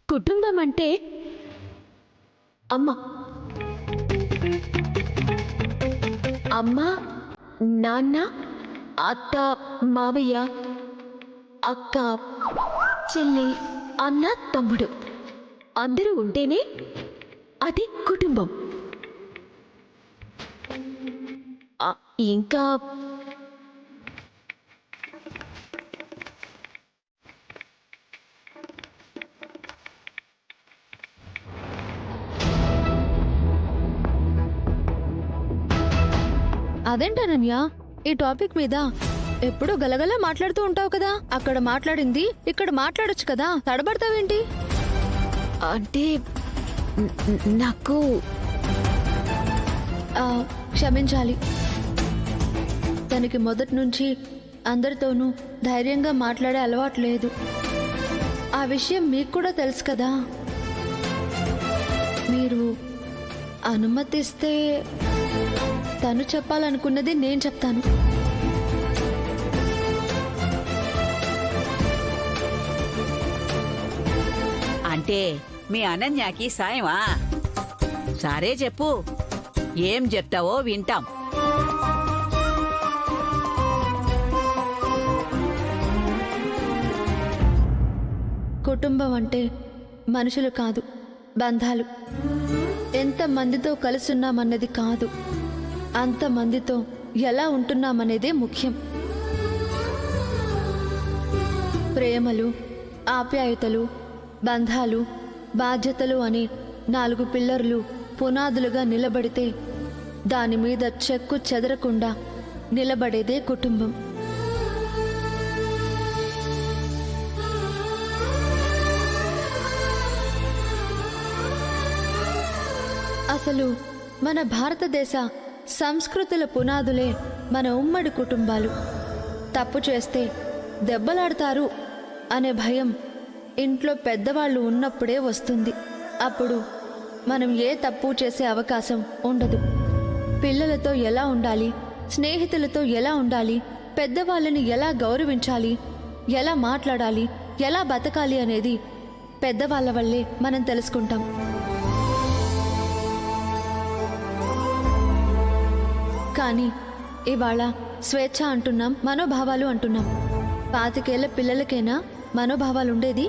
కుటుంబం అంటే అమ్మ అమ్మ నాన్న అత్త మావయ్య అక్క చెల్లి అన్న తమ్ముడు అందరూ ఉంటేనే అది కుటుంబం. ఇంకా అదేంటనన్య, ఈ టాపిక్ మీద ఎప్పుడు గలగల మాట్లాడుతూ ఉంటావు కదా. అక్కడ మాట్లాడింది ఇక్కడ మాట్లాడొచ్చు కదా, తడబడతావేంటి? అంటే నాకు క్షమించాలి. తనకి మొదటి నుంచి అందరితోనూ ధైర్యంగా మాట్లాడే అలవాటు లేదు. ఆ విషయం మీకు కూడా తెలుసు కదా. మీరు అనుమతిస్తే తను చెప్పాలనుకున్నది నేను చెప్తాను. అంటే మీ అనన్యాకి సాయమా? సరే చెప్పు, ఏం చెప్తావో వింటాం. కుటుంబం అంటే మనుషులు కాదు, బంధాలు. ఎంత మందితో కలుసున్నామన్నది కాదు, అంతమందితో ఎలా ఉంటున్నామనేదే ముఖ్యం. ప్రేమలు, ఆప్యాయతలు, బంధాలు, బాధ్యతలు అనే 4 పిల్లర్లు పునాదులుగా నిలబడితే దాని మీద చెక్కు చెదరకుండా నిలబడేదే కుటుంబం. అసలు మన భారతదేశ సంస్కృతుల పునాదులే మన ఉమ్మడి కుటుంబాలు. తప్పు చేస్తే దెబ్బలాడతారు అనే భయం ఇంట్లో పెద్దవాళ్ళు ఉన్నప్పుడే వస్తుంది. అప్పుడు మనం ఏ తప్పు చేసే అవకాశం ఉండదు. పిల్లలతో ఎలా ఉండాలి, స్నేహితులతో ఎలా ఉండాలి, పెద్దవాళ్ళని ఎలా గౌరవించాలి, ఎలా మాట్లాడాలి, ఎలా బతకాలి అనేది పెద్దవాళ్ళ వల్లే మనం తెలుసుకుంటాం. కానీ ఇవాళ స్వేచ్ఛ అంటున్నాం, మనోభావాలు అంటున్నాం. 25 ఏళ్ల పిల్లలకైనా మనోభావాలుండేది?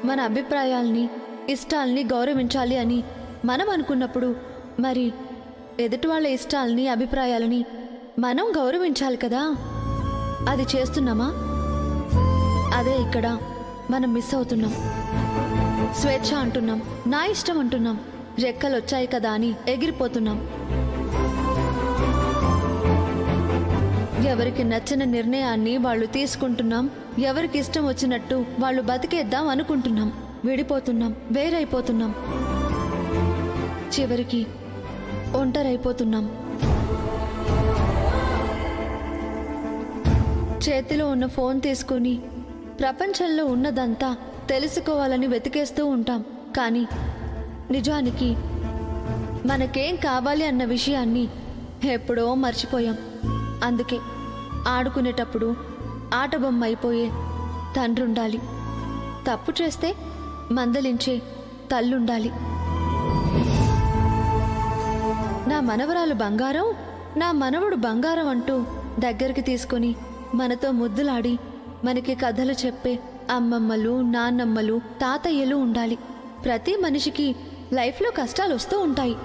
మన అభిప్రాయాల్ని, ఇష్టాల్ని గౌరవించాలి అని మనం అనుకున్నప్పుడు మరి ఎదుటి వాళ్ళ ఇష్టాల్ని, అభిప్రాయాలని మనం గౌరవించాలి కదా. అది చేస్తున్నామా? అదే ఇక్కడ మనం మిస్ అవుతున్నాం. స్వేచ్ఛ అంటున్నాం, నా ఇష్టం అంటున్నాం, రెక్కలొచ్చాయి కదా అని ఎగిరిపోతున్నాం. ఎవరికి నచ్చిన నిర్ణయాన్ని వాళ్ళు తీసుకుంటున్నాం. ఎవరికి ఇష్టం వచ్చినట్టు వాళ్ళు బతికేద్దాం అనుకుంటున్నాం. విడిపోతున్నాం, వేరైపోతున్నాం, చివరికి ఒంటరైపోతున్నాం. చేతిలో ఉన్న ఫోన్ తీసుకుని ప్రపంచంలో ఉన్నదంతా తెలుసుకోవాలని వెతికేస్తూ ఉంటాం. కానీ నిజానికి మనకేం కావాలి అన్న విషయాన్ని ఎప్పుడో మర్చిపోయాం. అందుకే ఆడుకునేటప్పుడు ఆట బొమ్మ అయిపోయే తండ్రుండాలి, తప్పు చేస్తే మందలించే తల్లుండాలి. నా మనవరాలు బంగారం, నా మనవడు బంగారం అంటూ దగ్గరికి తీసుకుని మనతో ముద్దులాడి మనకి కథలు చెప్పే అమ్మమ్మలు, నాన్నమ్మలు, తాతయ్యలు ఉండాలి. ప్రతి మనిషికి లైఫ్లో కష్టాలు వస్తూ ఉంటాయి.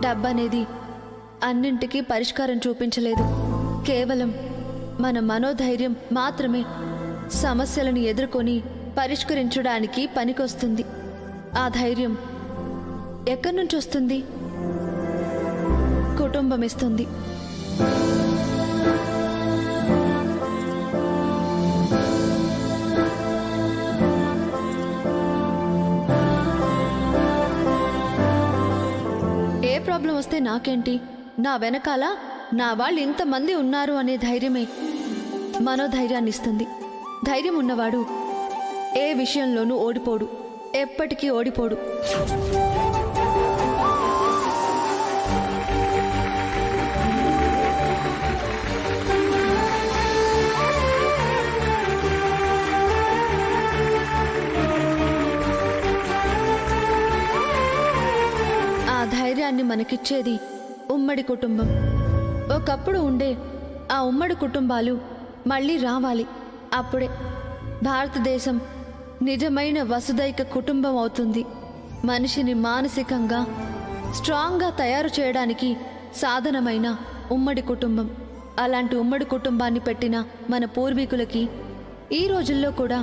డబ్బనేది అన్నింటికీ పరిష్కారం చూపించలేదు. కేవలం మన మనోధైర్యం మాత్రమే సమస్యలను ఎదుర్కొని పరిష్కరించడానికి పనికొస్తుంది. ఆ ధైర్యం ఎక్కడి నుంచి వస్తుంది? కుటుంబం ఇస్తుంది. ఏ ప్రాబ్లం వస్తే నాకేంటి, నా వెనకాల నా వాళ్ళు ఇంతమంది ఉన్నారు అనే ధైర్యమే మనోధైర్యాన్ని ఇస్తుంది. ధైర్యం ఉన్నవాడు ఏ విషయంలోనూ ఓడిపోడు, ఎప్పటికీ ఓడిపోడు. మనకిచ్చేది ఉమ్మడి కుటుంబం. ఒకప్పుడు ఉండే ఆ ఉమ్మడి కుటుంబాలు మళ్ళీ రావాలి. అప్పుడే భారతదేశం నిజమైన వసుదైక కుటుంబం అవుతుంది. మనిషిని మానసికంగా స్ట్రాంగ్గా తయారు చేయడానికి సాధనమైన ఉమ్మడి కుటుంబం. అలాంటి ఉమ్మడి కుటుంబాన్ని పెట్టిన మన పూర్వీకులకి, ఈ రోజుల్లో కూడా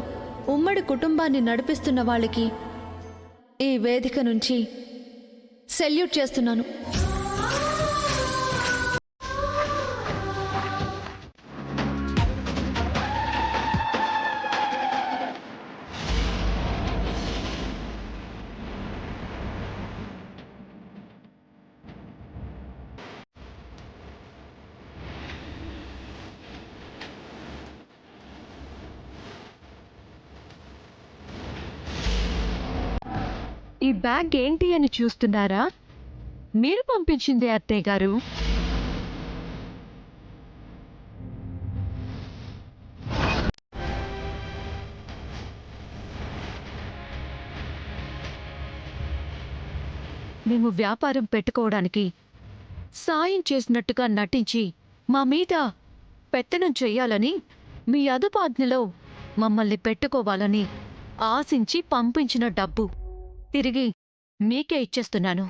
ఉమ్మడి కుటుంబాన్ని నడిపిస్తున్న వాళ్ళకి ఈ వేదిక నుంచి సెల్యూట్ చేస్తున్నాను. ఈ బ్యాగ్ ఏంటి అని చూస్తున్నారా? మీరు పంపించింది అత్తయ్య గారు. మేము వ్యాపారం పెట్టుకోవడానికి సాయం చేసినట్టుగా నటించి మా మీద పెత్తనం చెయ్యాలని, మీ అదుపాజ్ఞలో మమ్మల్ని పెట్టుకోవాలని ఆశించి పంపించిన డబ్బు తిరిగి మీకే ఇచ్చేస్తున్నాను.